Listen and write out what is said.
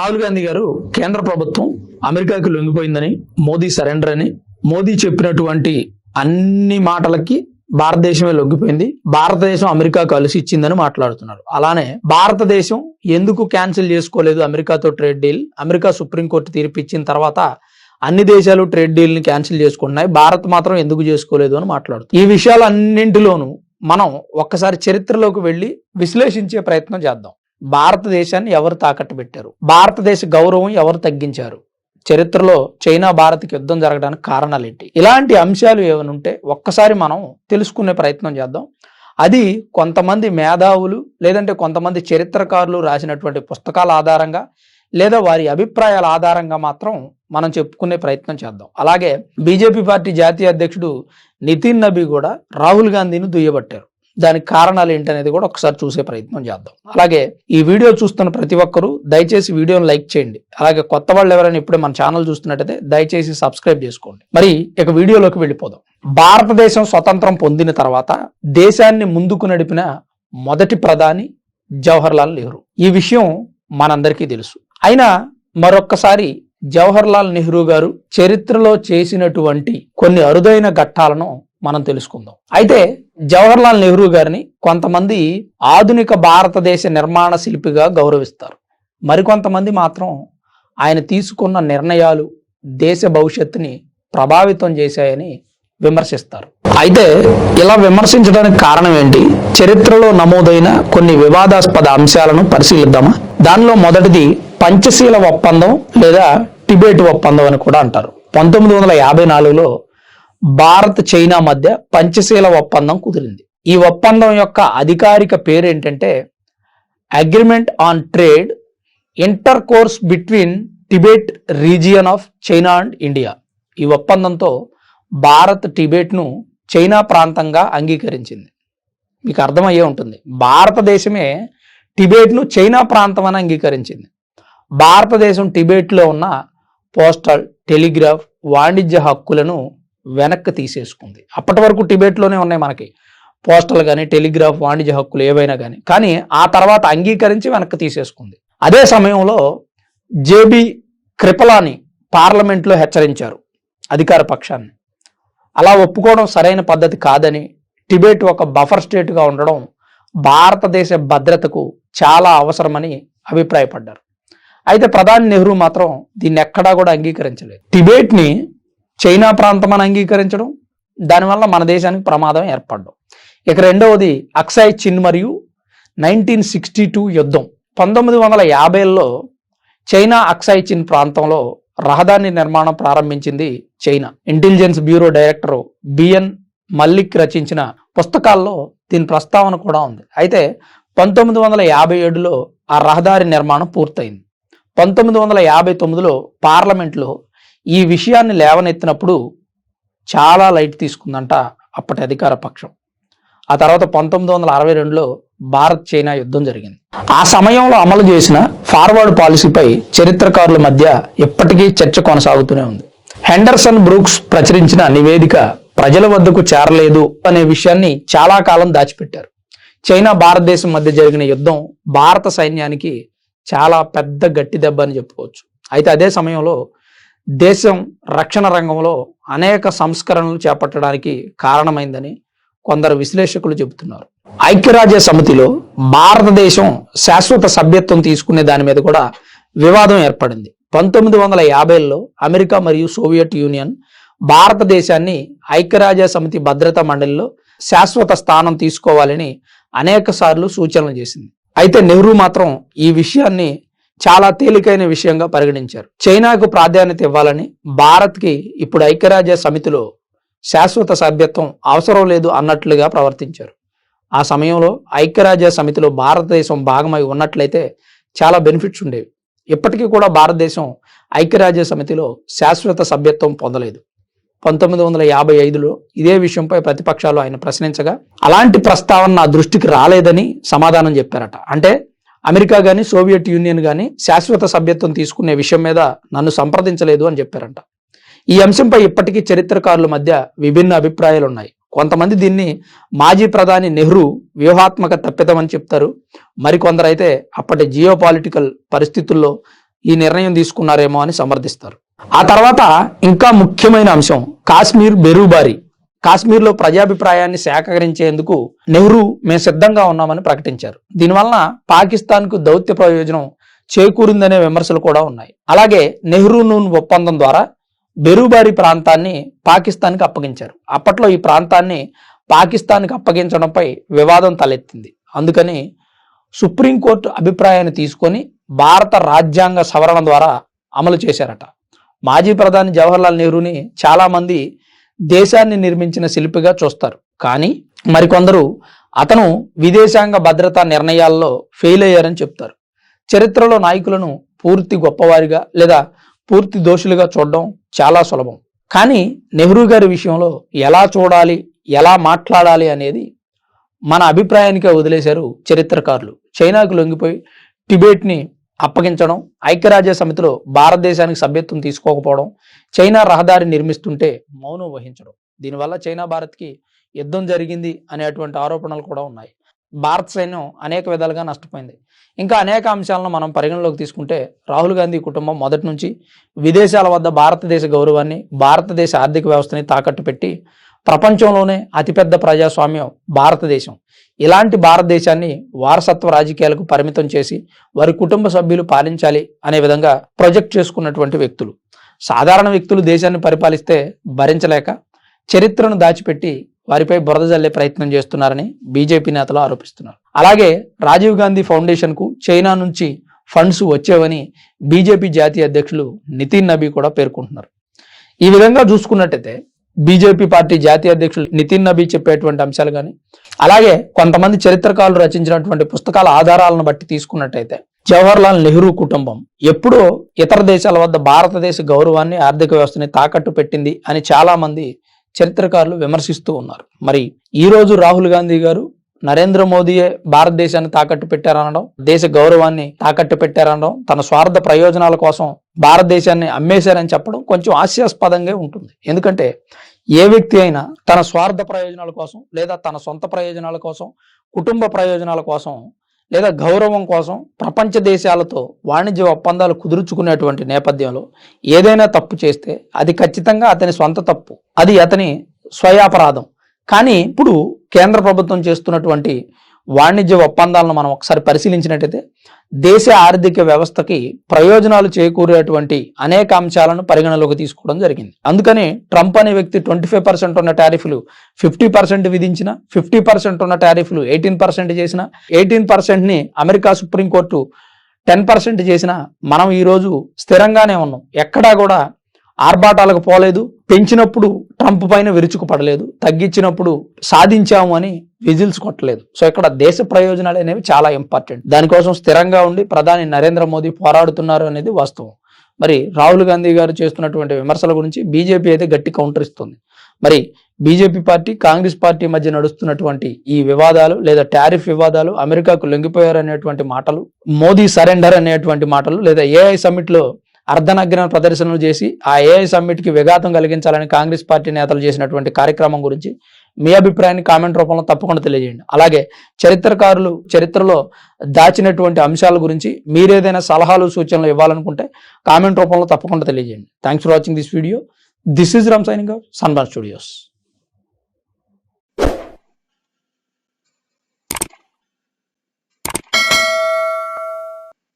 రాహుల్ గాంధీ గారు కేంద్ర ప్రభుత్వం అమెరికాకి లొంగిపోయిందని, మోదీ సరెండర్ అని, మోదీ చెప్పినటువంటి అన్ని మాటలకి భారతదేశమే లొంగిపోయింది, భారతదేశం అమెరికా కలిసి ఇచ్చిందని మాట్లాడుతున్నారు. అలానే భారతదేశం ఎందుకు క్యాన్సిల్ చేసుకోలేదు అమెరికాతో ట్రేడ్ డీల్? అమెరికా సుప్రీంకోర్టు తీర్పు ఇచ్చిన తర్వాత అన్ని దేశాలు ట్రేడ్ డీల్ ని క్యాన్సిల్ చేసుకుంటున్నాయి, భారత్ మాత్రం ఎందుకు చేసుకోలేదు అని మాట్లాడుతుంది. ఈ విషయాలన్నింటిలోనూ మనం ఒక్కసారి చరిత్రలోకి వెళ్ళి విశ్లేషించే ప్రయత్నం చేద్దాం. భారతదేశాన్ని ఎవరు తాకట్టు పెట్టారు? భారతదేశ గౌరవం ఎవరు తగ్గించారు? చరిత్రలో చైనా భారత్కి యుద్ధం జరగడానికి కారణాలు ఏంటి? ఇలాంటి అంశాలు ఏమైనా ఉంటే ఒక్కసారి మనం తెలుసుకునే ప్రయత్నం చేద్దాం. అది కొంతమంది మేధావులు లేదంటే కొంతమంది చరిత్రకారులు రాసినటువంటి పుస్తకాల ఆధారంగా లేదా వారి అభిప్రాయాల ఆధారంగా మాత్రం మనం చెప్పుకునే ప్రయత్నం చేద్దాం. అలాగే బీజేపీ పార్టీ జాతీయ అధ్యక్షుడు నితిన్ నబీ కూడా రాహుల్ గాంధీని దుయ్యబట్టారు. దానికి కారణాలు ఏంటనేది కూడా ఒకసారి చూసే ప్రయత్నం చేద్దాం. అలాగే ఈ వీడియో చూస్తున్న ప్రతి ఒక్కరూ దయచేసి వీడియోని లైక్ చేయండి. అలాగే కొత్త వాళ్ళు ఎవరైనా ఇప్పుడే మన ఛానల్ చూస్తున్నట్టయితే దయచేసి సబ్స్క్రైబ్ చేసుకోండి. మరి ఇక వీడియోలోకి వెళ్ళిపోదాం. భారతదేశం స్వతంత్రం పొందిన తర్వాత దేశాన్ని ముందుకు నడిపిన మొదటి ప్రధాని జవహర్లాల్ నెహ్రూ. ఈ విషయం మనందరికీ తెలుసు. అయినా మరొక్కసారి జవహర్లాల్ నెహ్రూ గారు చరిత్రలో చేసినటువంటి కొన్ని అరుదైన ఘట్టాలను మనం తెలుసుకుందాం. అయితే జవహర్లాల్ నెహ్రూ గారిని కొంతమంది ఆధునిక భారతదేశ నిర్మాణ శిల్పిగా గౌరవిస్తారు, మరికొంతమంది మాత్రం ఆయన తీసుకున్న నిర్ణయాలు దేశ భవిష్యత్తుని ప్రభావితం చేశాయని విమర్శిస్తారు. అయితే ఇలా విమర్శించడానికి కారణం ఏంటి? చరిత్రలో నమోదైన కొన్ని వివాదాస్పద అంశాలను పరిశీలిద్దామా? దానిలో మొదటిది పంచశీల ఒప్పందం లేదా టిబెట్ ఒప్పందం అని కూడా అంటారు. 1954లో భారత్ చైనా మధ్య పంచశీల ఒప్పందం కుదిరింది. ఈ ఒప్పందం యొక్క అధికారిక పేరు ఏంటంటే agreement on trade inter course between Tibet region of China and India. ఈ ఒప్పందంతో భారత్ టిబెట్ను చైనా ప్రాంతంగా అంగీకరించింది. మీకు అర్థమయ్యే ఉంటుంది, భారతదేశమే టిబెట్ను చైనా ప్రాంతం అని అంగీకరించింది. భారతదేశం టిబెట్లో ఉన్న పోస్టల్, టెలిగ్రాఫ్, వాణిజ్య హక్కులను వెనక్కి తీసేసుకుంది. అప్పటి వరకు టిబెట్లోనే ఉన్నాయి మనకి పోస్టల్ కానీ, టెలిగ్రాఫ్, వాణిజ్య హక్కులు ఏవైనా కానీ ఆ తర్వాత అంగీకరించి వెనక్కి తీసేసుకుంది. అదే సమయంలో జేబీ కృపలాని పార్లమెంట్లో హెచ్చరించారు అధికార పక్షాన్ని. అలా ఒప్పుకోవడం సరైన పద్ధతి కాదని, టిబెట్ ఒక బఫర్ స్టేట్గా ఉండడం భారతదేశ భద్రతకు చాలా అవసరమని అభిప్రాయపడ్డారు. అయితే ప్రధాని నెహ్రూ మాత్రం దీన్ని ఎక్కడా కూడా అంగీకరించలేదు. టిబెట్ని చైనా ప్రాంతం అని అంగీకరించడం, దానివల్ల మన దేశానికి ప్రమాదం ఏర్పడడం. ఇక రెండవది అక్సాయ్ చిన్ మరియు 1962 యుద్ధం. 1950లో చైనా అక్సాయ్ చిన్ ప్రాంతంలో రహదారి నిర్మాణం ప్రారంభించింది China. Intelligence bureau director B N Mallik రచించిన పుస్తకాల్లో దీని ప్రస్తావన కూడా ఉంది. అయితే 1957లో ఆ రహదారి నిర్మాణం పూర్తయింది. 1959లో పార్లమెంట్లో ఈ విషయాన్ని లేవనెత్తినప్పుడు చాలా లైట్ తీసుకుందంట అప్పటి అధికార పక్షం. ఆ తర్వాత 1962లో భారత్ చైనా యుద్ధం జరిగింది. ఆ సమయంలో అమలు చేసిన ఫార్వర్డ్ పాలసీపై చరిత్రకారుల మధ్య ఎప్పటికీ చర్చ కొనసాగుతూనే ఉంది. హెండర్సన్ బ్రూక్స్ ప్రచురించిన నివేదిక ప్రజల వద్దకు చేరలేదు అనే విషయాన్ని చాలా కాలం దాచిపెట్టారు. చైనా భారతదేశం మధ్య జరిగిన యుద్ధం భారత సైన్యానికి చాలా పెద్ద గట్టి దెబ్బ అని చెప్పుకోవచ్చు. అయితే అదే సమయంలో దేశం రక్షణ రంగంలో అనేక సంస్కరణలు చేపట్టడానికి కారణమైందని కొందరు విశ్లేషకులు చెబుతున్నారు. ఐక్యరాజ్య సమితిలో భారతదేశం శాశ్వత సభ్యత్వం తీసుకునే దాని మీద కూడా వివాదం ఏర్పడింది. 1950లో అమెరికా మరియు సోవియట్ యూనియన్ భారతదేశాన్ని ఐక్యరాజ్య సమితి భద్రతా మండలిలో శాశ్వత స్థానం తీసుకోవాలని అనేక సార్లు సూచనలు చేసింది. అయితే నెహ్రూ మాత్రం ఈ విషయాన్ని చాలా తేలికైన విషయంగా పరిగణించారు. చైనాకు ప్రాధాన్యత ఇవ్వాలని, భారత్కి ఇప్పుడు ఐక్యరాజ్య సమితిలో శాశ్వత సభ్యత్వం అవసరం లేదు అన్నట్లుగా ప్రవర్తించారు. ఆ సమయంలో ఐక్యరాజ్య సమితిలో భారతదేశం భాగమై ఉన్నట్లయితే చాలా బెనిఫిట్స్ ఉండేవి. ఇప్పటికీ కూడా భారతదేశం ఐక్యరాజ్య సమితిలో శాశ్వత సభ్యత్వం పొందలేదు. 1955లో ఇదే విషయంపై ప్రతిపక్షాలు ఆయన ప్రశ్నించగా అలాంటి ప్రస్తావన నా దృష్టికి రాలేదని సమాధానం చెప్పారట. అంటే అమెరికా కానీ సోవియట్ యూనియన్ కానీ శాశ్వత సభ్యత్వం తీసుకునే విషయం మీద నన్ను సంప్రదించలేదు అని చెప్పారంట. ఈ అంశంపై ఇప్పటికీ చరిత్రకారుల మధ్య విభిన్న అభిప్రాయాలు ఉన్నాయి. కొంతమంది దీన్ని మాజీ ప్రధాని నెహ్రూ వ్యూహాత్మక తప్పిదమని చెప్తారు. మరికొందరైతే అప్పటి జియోపాలిటికల్ పరిస్థితుల్లో ఈ నిర్ణయం తీసుకున్నారేమో అని సమర్థిస్తారు. ఆ తర్వాత ఇంకా ముఖ్యమైన అంశం కాశ్మీర్ బెరూబారి. కాశ్మీర్లో ప్రజాభిప్రాయాన్ని సేకరించేందుకు నెహ్రూ మేము సిద్ధంగా ఉన్నామని ప్రకటించారు. దీనివలన పాకిస్తాన్కు దౌత్య ప్రయోజనం చేకూరిందనే విమర్శలు కూడా ఉన్నాయి. అలాగే నెహ్రూ నూన్ ఒప్పందం ద్వారా బెరూబారి ప్రాంతాన్ని పాకిస్తాన్కి అప్పగించారు. అప్పట్లో ఈ ప్రాంతాన్ని పాకిస్తాన్కి అప్పగించడంపై వివాదం తలెత్తింది. అందుకని సుప్రీంకోర్టు అభిప్రాయాన్ని తీసుకొని భారత రాజ్యాంగ సవరణ ద్వారా అమలు చేశారట. మాజీ ప్రధాని జవహర్లాల్ నెహ్రూని చాలామంది దేశాన్ని నిర్మించిన శిల్పిగా చూస్తారు. కానీ మరికొందరు అతను విదేశాంగ భద్రతా నిర్ణయాల్లో ఫెయిల్ అయ్యారని చెప్తారు. చరిత్రలో నాయకులను పూర్తి గొప్పవారిగా లేదా పూర్తి దోషులుగా చూడడం చాలా సులభం. కానీ నెహ్రూ గారి విషయంలో ఎలా చూడాలి, ఎలా మాట్లాడాలి అనేది మన అభిప్రాయానికే వదిలేశారు చరిత్రకారులు. చైనాకు లొంగిపోయి టిబెట్ని అప్పగించడం, ఐక్యరాజ్య సమితిలో భారతదేశానికి సభ్యత్వం తీసుకోకపోవడం, చైనా రహదారి నిర్మిస్తుంటే మౌనం వహించడం, దీనివల్ల చైనా భారత్కి యుద్ధం జరిగింది అనేటువంటి ఆరోపణలు కూడా ఉన్నాయి. భారత సైన్యం అనేక విధాలుగా నష్టపోయింది. ఇంకా అనేక అంశాలను మనం పరిగణలోకి తీసుకుంటే రాహుల్ గాంధీ కుటుంబం మొదటి నుంచి విదేశాల వద్ద భారతదేశ గౌరవాన్ని, భారతదేశ ఆర్థిక వ్యవస్థని తాకట్టు పెట్టి ప్రపంచంలోనే అతిపెద్ద ప్రజాస్వామ్యం భారతదేశం, ఇలాంటి భారతదేశాన్ని వారసత్వ రాజకీయాలకు పరిమితం చేసి వారి కుటుంబ సభ్యులు పాలించాలి అనే విధంగా ప్రొజెక్ట్ చేసుకున్నటువంటి వ్యక్తులు. సాధారణ వ్యక్తులు దేశాన్ని పరిపాలిస్తే భరించలేక చరిత్రను దాచిపెట్టి వారిపై బురద జల్లే ప్రయత్నం చేస్తున్నారని బీజేపీ నేతలు ఆరోపిస్తున్నారు. అలాగే రాజీవ్ గాంధీ ఫౌండేషన్కు చైనా నుంచి ఫండ్స్ వచ్చేవని బీజేపీ జాతీయ అధ్యక్షులు నితిన్ నబీ కూడా పేర్కొంటున్నారు. ఈ విధంగా చూసుకున్నట్టయితే బీజేపీ పార్టీ జాతీయ అధ్యక్షులు నితిన్ నబీ చెప్పేటువంటి అంశాలు కానీ, అలాగే కొంతమంది చరిత్రకారులు రచించినటువంటి పుస్తకాల ఆధారాలను బట్టి తీసుకున్నట్టయితే జవహర్లాల్ నెహ్రూ కుటుంబం ఎప్పుడో ఇతర దేశాల వద్ద భారతదేశ గౌరవాన్ని, ఆర్థిక వ్యవస్థని తాకట్టు పెట్టింది అని చాలా మంది చరిత్రకారులు విమర్శిస్తూ ఉన్నారు. మరి ఈ రోజు రాహుల్ గాంధీ గారు నరేంద్ర మోదీయే భారతదేశాన్ని తాకట్టు పెట్టారనడం, దేశ గౌరవాన్ని తాకట్టు పెట్టారనడం, తన స్వార్థ ప్రయోజనాల కోసం భారతదేశాన్ని అమ్మేశారని చెప్పడం కొంచెం హాస్యాస్పదంగా ఉంటుంది. ఎందుకంటే ఏ వ్యక్తి అయినా తన స్వార్థ ప్రయోజనాల కోసం లేదా తన సొంత ప్రయోజనాల కోసం, కుటుంబ ప్రయోజనాల కోసం లేదా గౌరవం కోసం ప్రపంచ దేశాలతో వాణిజ్య ఒప్పందాలు కుదుర్చుకునేటువంటి నేపథ్యంలో ఏదైనా తప్పు చేస్తే అది ఖచ్చితంగా అతని సొంత తప్పు, అది అతని స్వయాపరాధం. కానీ ఇప్పుడు కేంద్ర ప్రభుత్వం చేస్తున్నటువంటి వాణిజ్య ఒప్పందాలను మనం ఒకసారి పరిశీలించినట్టయితే దేశ ఆర్థిక వ్యవస్థకి ప్రయోజనాలు చేకూరేటువంటి అనేక అంశాలను పరిగణలోకి తీసుకోవడం జరిగింది. అందుకని ట్రంప్ అనే వ్యక్తి 25% ఉన్న టారిఫ్లు 50% విధించిన, 50% ఉన్న టారిఫ్లు 18% చేసిన, 18%ని అమెరికా సుప్రీంకోర్టు 10% చేసిన మనం ఈరోజు స్థిరంగానే ఉన్నాం. ఎక్కడా కూడా ఆర్భాటాలకు పోలేదు. పెంచినప్పుడు ట్రంప్ పైన విరుచుకుపడలేదు, తగ్గించినప్పుడు సాధించాము అని విజిల్స్ కొట్టలేదు. సో ఇక్కడ దేశ ప్రయోజనాలు అనేవి చాలా ఇంపార్టెంట్. దానికోసం స్థిరంగా ఉండి ప్రధాని నరేంద్ర మోదీ పోరాడుతున్నారు అనేది వాస్తవం. మరి రాహుల్ గాంధీ గారు చేస్తున్నటువంటి విమర్శల గురించి బీజేపీ అయితే గట్టి కౌంటర్ ఇస్తుంది. మరి బీజేపీ పార్టీ, కాంగ్రెస్ పార్టీ మధ్య నడుస్తున్నటువంటి ఈ వివాదాలు లేదా టారిఫ్ వివాదాలు, అమెరికాకు లొంగిపోయారు అనేటువంటి మాటలు, మోదీ సరెండర్ అనేటువంటి మాటలు, లేదా ఏఐ సమ్మిట్లో అర్ధనగ్న ప్రదర్శనలు చేసి ఆ ఏఐ సమ్మిట్కి విఘాతం కలిగించాలని కాంగ్రెస్ పార్టీ నేతలు చేసినటువంటి కార్యక్రమం గురించి మీ అభిప్రాయాన్ని కామెంట్ రూపంలో తప్పకుండా తెలియజేయండి. అలాగే చరిత్రకారులు చరిత్రలో దాచినటువంటి అంశాల గురించి మీరేదైనా సలహాలు, సూచనలు ఇవ్వాలనుకుంటే కామెంట్ రూపంలో తప్పకుండా తెలియజేయండి. Thanks for watching this video. This is Ram signing off sunburn studios.